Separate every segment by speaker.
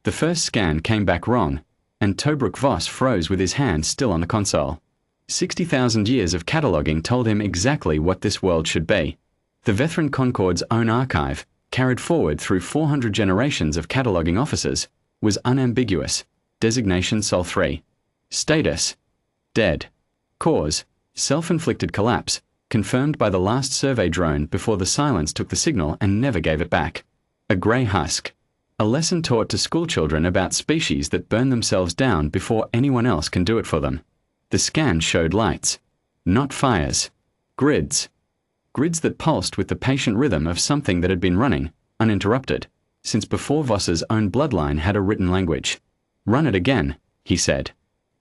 Speaker 1: The first scan came back wrong, and Tobruk Voss froze with his hand still on the console. 60,000 years of cataloguing told him exactly what this world should be. The Vethrin Concord's own archive, carried forward through 400 generations of cataloguing officers, was unambiguous. Designation Sol 3. Status: dead. Cause: self-inflicted collapse, confirmed by the last survey drone before the silence took the signal and never gave it back. A grey husk. A lesson taught to schoolchildren about species that burn themselves down before anyone else can do it for them. The scan showed lights. Not fires. Grids. Grids that pulsed with the patient rhythm of something that had been running, uninterrupted, since before Voss's own bloodline had a written language. Run it again, he said.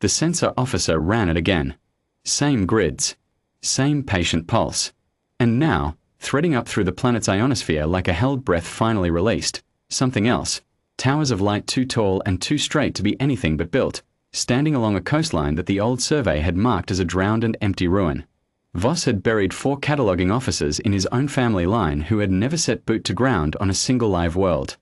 Speaker 1: The sensor officer ran it again. Same grids. Same patient pulse. And now, threading up through the planet's ionosphere like a held breath finally released, something else. Towers of light too tall and too straight to be anything but built, standing along a coastline that the old survey had marked as a drowned and empty ruin. Voss had buried 4 cataloguing officers in his own family line who had never set boot to ground on a single live world.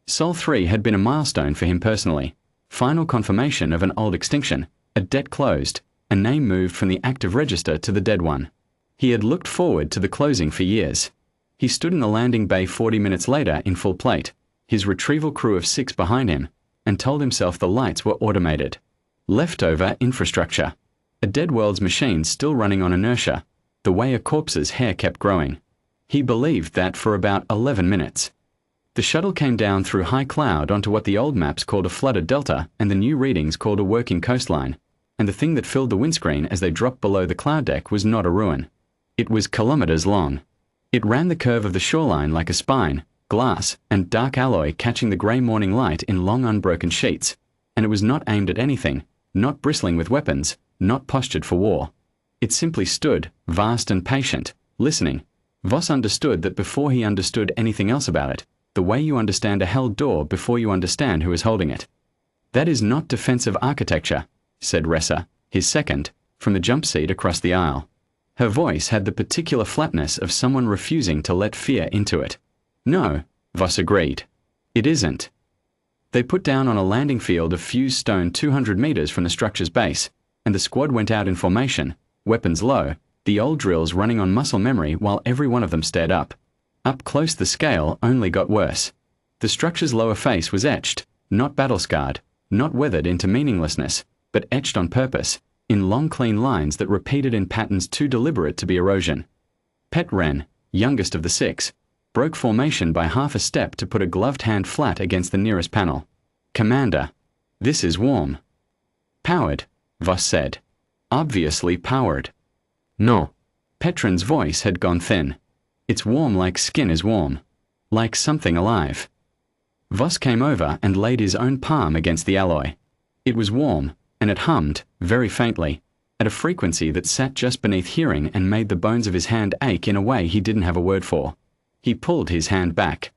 Speaker 1: Sol 3 had been a milestone for him personally. Final confirmation of an old extinction, a debt closed, a name moved from the active register to the dead one. He had looked forward to the closing for years. He stood in the landing bay 40 minutes later in full plate, his retrieval crew of 6 behind him, and told himself the lights were automated. Leftover infrastructure. A dead world's machines still running on inertia, the way a corpse's hair kept growing. He believed that for about 11 minutes. The shuttle came down through high cloud onto what the old maps called a flooded delta and the new readings called a working coastline, and the thing that filled the windscreen as they dropped below the cloud deck was not a ruin. It was kilometers long. It ran the curve of the shoreline like a spine, glass and dark alloy catching the grey morning light in long unbroken sheets, and it was not aimed at anything, not bristling with weapons, not postured for war. It simply stood, vast and patient, listening. Voss understood that before he understood anything else about it, the way you understand a held door before you understand who is holding it. That is not defensive architecture, said Ressa, his second, from the jump seat across the aisle. Her voice had the particular flatness of someone refusing to let fear into it. No, Voss agreed. It isn't. They put down on a landing field of fused stone 200 meters from the structure's base, and the squad went out in formation, weapons low, the old drills running on muscle memory while every one of them stared up. Up close the scale only got worse. The structure's lower face was etched, not battle-scarred, not weathered into meaninglessness, but etched on purpose, in long clean lines that repeated in patterns too deliberate to be erosion. Pet Ren, youngest of the 6, broke formation by half a step to put a gloved hand flat against the nearest panel. Commander, this is warm. Powered, Voss said. Obviously powered. No. Petrin's voice had gone thin. It's warm like skin is warm. Like something alive. Voss came over and laid his own palm against the alloy. It was warm, and it hummed, very faintly, at a frequency that sat just beneath hearing and made the bones of his hand ache in a way he didn't have a word for. He pulled his hand back.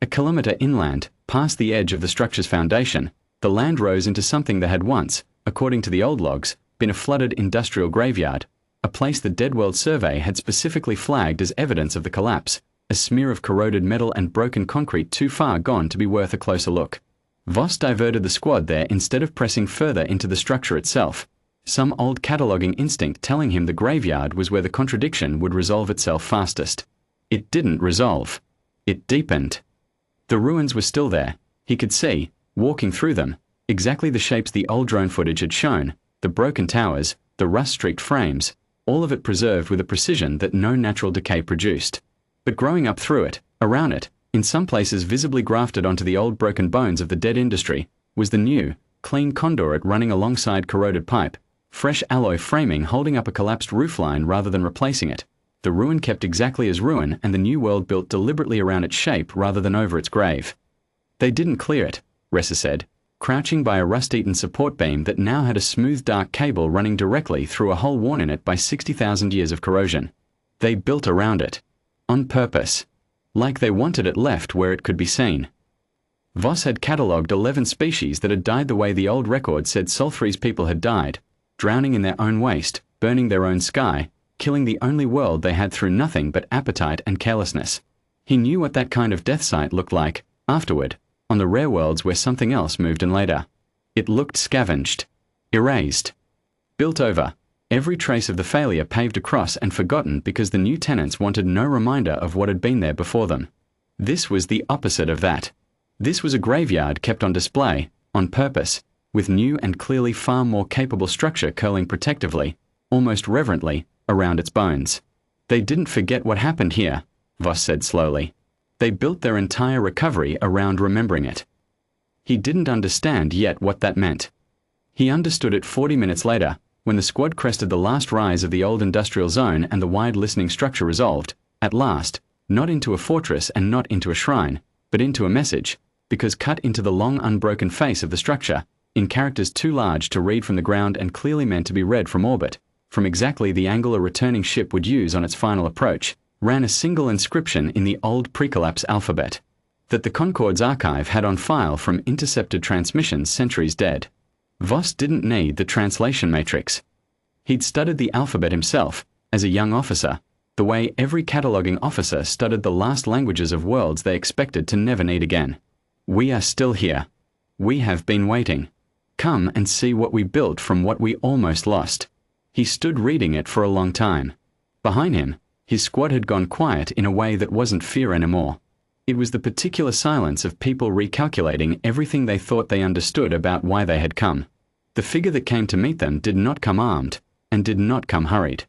Speaker 1: A kilometre inland, past the edge of the structure's foundation, the land rose into something that had once, according to the old logs, been a flooded industrial graveyard, a place the Dead World Survey had specifically flagged as evidence of the collapse, a smear of corroded metal and broken concrete too far gone to be worth a closer look. Voss diverted the squad there instead of pressing further into the structure itself, some old cataloguing instinct telling him the graveyard was where the contradiction would resolve itself fastest. It didn't resolve. It deepened. The ruins were still there. He could see, walking through them, exactly the shapes the old drone footage had shown, the broken towers, the rust-streaked frames, all of it preserved with a precision that no natural decay produced. But growing up through it, around it, in some places visibly grafted onto the old broken bones of the dead industry, was the new, clean conduit running alongside corroded pipe, fresh alloy framing holding up a collapsed roofline rather than replacing it, the ruin kept exactly as ruin and the new world built deliberately around its shape rather than over its grave. They didn't clear it, Ressa said, crouching by a rust-eaten support beam that now had a smooth dark cable running directly through a hole worn in it by 60,000 years of corrosion. They built around it. On purpose. Like they wanted it left where it could be seen. Voss had catalogued 11 species that had died the way the old record said Sol3's people had died, drowning in their own waste, burning their own sky, killing the only world they had through nothing but appetite and carelessness. He knew what that kind of death site looked like, afterward, on the rare worlds where something else moved in later. It looked scavenged, erased, built over, every trace of the failure paved across and forgotten because the new tenants wanted no reminder of what had been there before them. This was the opposite of that. This was a graveyard kept on display, on purpose, with new and clearly far more capable structure curling protectively, almost reverently, around its bones. They didn't forget what happened here, Voss said slowly. They built their entire recovery around remembering it. He didn't understand yet what that meant. He understood it 40 minutes later, when the squad crested the last rise of the old industrial zone and the wide listening structure resolved, at last, not into a fortress and not into a shrine, but into a message, because cut into the long unbroken face of the structure, in characters too large to read from the ground and clearly meant to be read from orbit, from exactly the angle a returning ship would use on its final approach, ran a single inscription in the old pre-collapse alphabet, that the Concord's archive had on file from intercepted transmissions centuries dead. Voss didn't need the translation matrix. He'd studied the alphabet himself, as a young officer, the way every cataloguing officer studied the last languages of worlds they expected to never need again. We are still here. We have been waiting. Come and see what we built from what we almost lost. He stood reading it for a long time. Behind him, his squad had gone quiet in a way that wasn't fear anymore. It was the particular silence of people recalculating everything they thought they understood about why they had come. The figure that came to meet them did not come armed, and did not come hurried.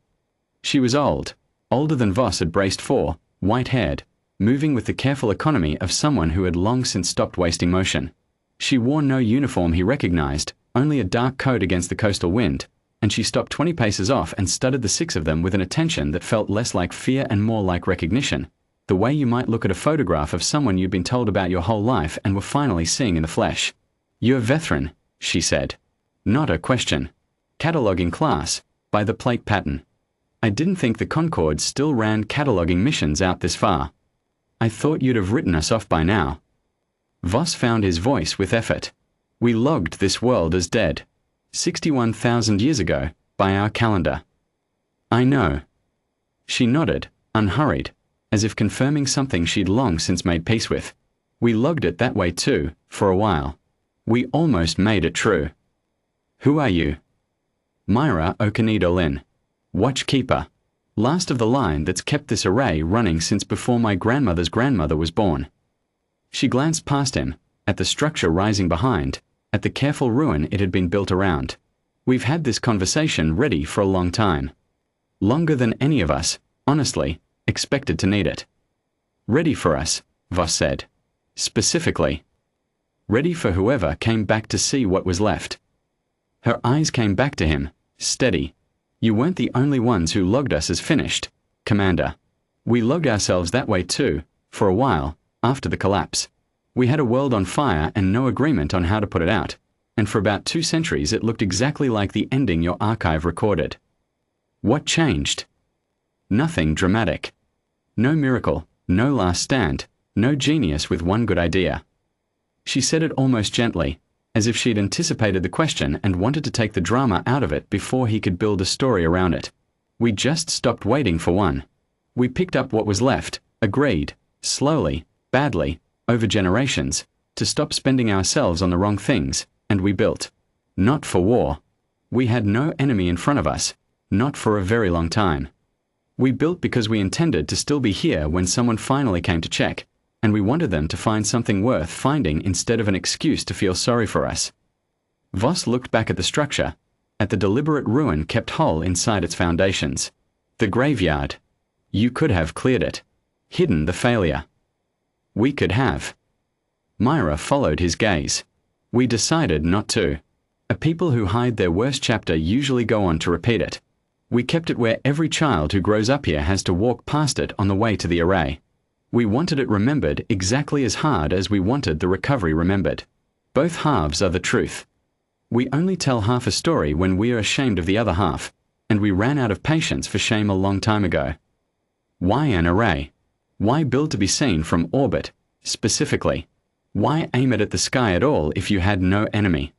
Speaker 1: She was old, older than Voss had braced for, white-haired, moving with the careful economy of someone who had long since stopped wasting motion. She wore no uniform he recognized, only a dark coat against the coastal wind, and she stopped 20 paces off and studied the six of them with an attention that felt less like fear and more like recognition, the way you might look at a photograph of someone you'd been told about your whole life and were finally seeing in the flesh. "You're Vethrin," she said. Not a question. Cataloguing class, by the plate pattern. I didn't think the Concord still ran cataloguing missions out this far. I thought you'd have written us off by now. Voss found his voice with effort. We logged this world as dead. 61,000 years ago, by our calendar. I know. She nodded, unhurried, as if confirming something she'd long since made peace with. We logged it that way too, for a while. We almost made it true. Who are you? Myra Okanidolin, Watchkeeper, last of the line that's kept this array running since before my grandmother's grandmother was born. She glanced past him, at the structure rising behind, at the careful ruin it had been built around. We've had this conversation ready for a long time. Longer than any of us, honestly, expected to need it. Ready for us, Voss said. Specifically. Ready for whoever came back to see what was left. Her eyes came back to him, steady. You weren't the only ones who logged us as finished, Commander. We logged ourselves that way too, for a while, after the collapse. We had a world on fire and no agreement on how to put it out, and for about 2 centuries it looked exactly like the ending your archive recorded. What changed? Nothing dramatic. No miracle, no last stand, no genius with one good idea. She said it almost gently, as if she'd anticipated the question and wanted to take the drama out of it before he could build a story around it. We just stopped waiting for one. We picked up what was left, agreed, slowly, badly, over generations, to stop spending ourselves on the wrong things, and we built. Not for war. We had no enemy in front of us, not for a very long time. We built because we intended to still be here when someone finally came to check, and we wanted them to find something worth finding instead of an excuse to feel sorry for us. Voss looked back at the structure, at the deliberate ruin kept whole inside its foundations. The graveyard. You could have cleared it. Hidden the failure. We could have. Myra followed his gaze. We decided not to. A people who hide their worst chapter usually go on to repeat it. We kept it where every child who grows up here has to walk past it on the way to the array. We wanted it remembered exactly as hard as we wanted the recovery remembered. Both halves are the truth. We only tell half a story when we are ashamed of the other half, and we ran out of patience for shame a long time ago. Why an array? Why build to be seen from orbit, specifically? Why aim it at the sky at all if you had no enemy?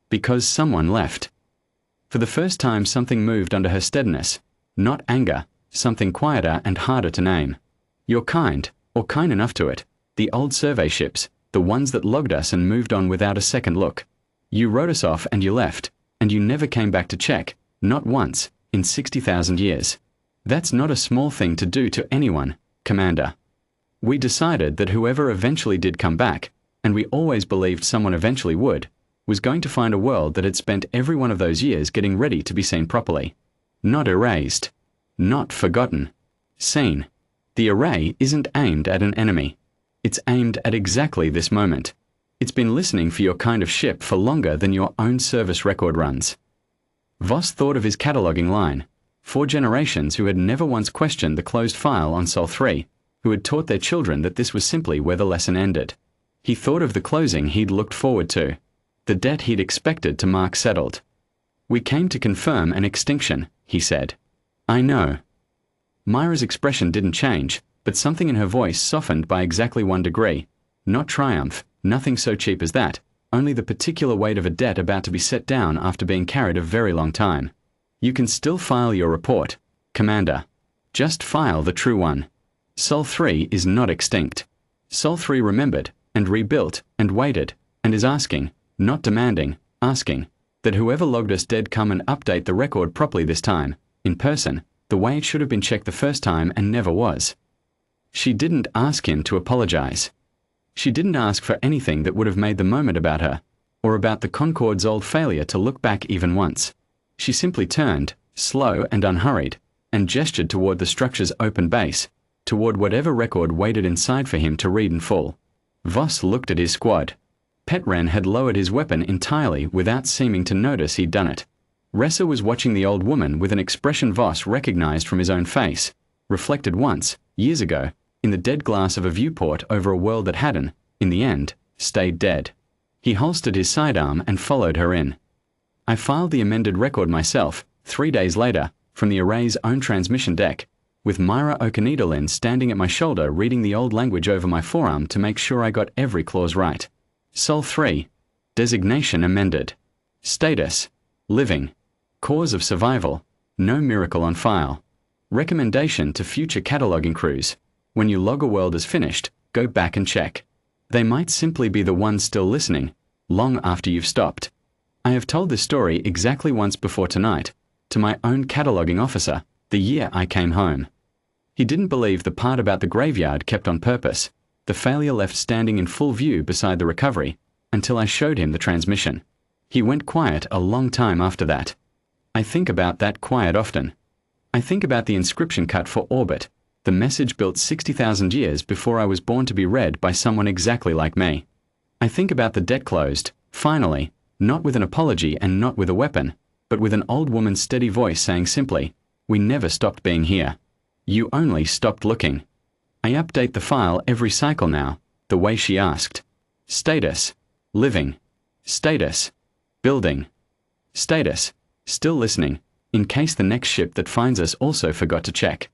Speaker 1: Because someone left. For the first time something moved under her steadiness, not anger, something quieter and harder to name. Your kind, or kind enough to it, the old survey ships, the ones that logged us and moved on without a second look. You wrote us off and you left, and you never came back to check, not once, in 60,000 years. That's not a small thing to do to anyone, Commander. We decided that whoever eventually did come back, and we always believed someone eventually would, was going to find a world that had spent every one of those years getting ready to be seen properly. Not erased. Not forgotten. Seen. The array isn't aimed at an enemy. It's aimed at exactly this moment. It's been listening for your kind of ship for longer than your own service record runs. Voss thought of his cataloguing line. 4 generations who had never once questioned the closed file on Sol 3, who had taught their children that this was simply where the lesson ended. He thought of the closing he'd looked forward to, the debt he'd expected to mark settled. We came to confirm an extinction, he said. I know. Myra's expression didn't change, but something in her voice softened by exactly 1 degree. Not triumph, nothing so cheap as that, only the particular weight of a debt about to be set down after being carried a very long time. You can still file your report, Commander. Just file the true one. Sol 3 is not extinct. Sol 3 remembered, and rebuilt, and waited, and is asking, not demanding, asking, that whoever logged us dead come and update the record properly this time, in person, the way it should have been checked the first time and never was. She didn't ask him to apologize. She didn't ask for anything that would have made the moment about her, or about the Concord's old failure to look back even once. She simply turned, slow and unhurried, and gestured toward the structure's open base, toward whatever record waited inside for him to read in full. Voss looked at his squad. Petren had lowered his weapon entirely without seeming to notice he'd done it. Ressa was watching the old woman with an expression Voss recognized from his own face, reflected once, years ago, in the dead glass of a viewport over a world that hadn't, in the end, stayed dead. He holstered his sidearm and followed her in. I filed the amended record myself, 3 days later, from the array's own transmission deck, with Myra Okanidolin standing at my shoulder reading the old language over my forearm to make sure I got every clause right. Sol 3. Designation amended. Status. Living. Cause of survival. No miracle on file. Recommendation to future cataloguing crews. When you log a world as finished, go back and check. They might simply be the ones still listening, long after you've stopped. I have told this story exactly once before tonight, to my own cataloguing officer, the year I came home. He didn't believe the part about the graveyard kept on purpose, the failure left standing in full view beside the recovery, until I showed him the transmission. He went quiet a long time after that. I think about that quiet often. I think about the inscription cut for Orbit, the message built 60,000 years before I was born to be read by someone exactly like me. I think about the debt closed, finally, not with an apology and not with a weapon, but with an old woman's steady voice saying simply, "We never stopped being here. You only stopped looking." I update the file every cycle now, the way she asked. Status. Living. Status. Building. Status. Still listening, in case the next ship that finds us also forgot to check.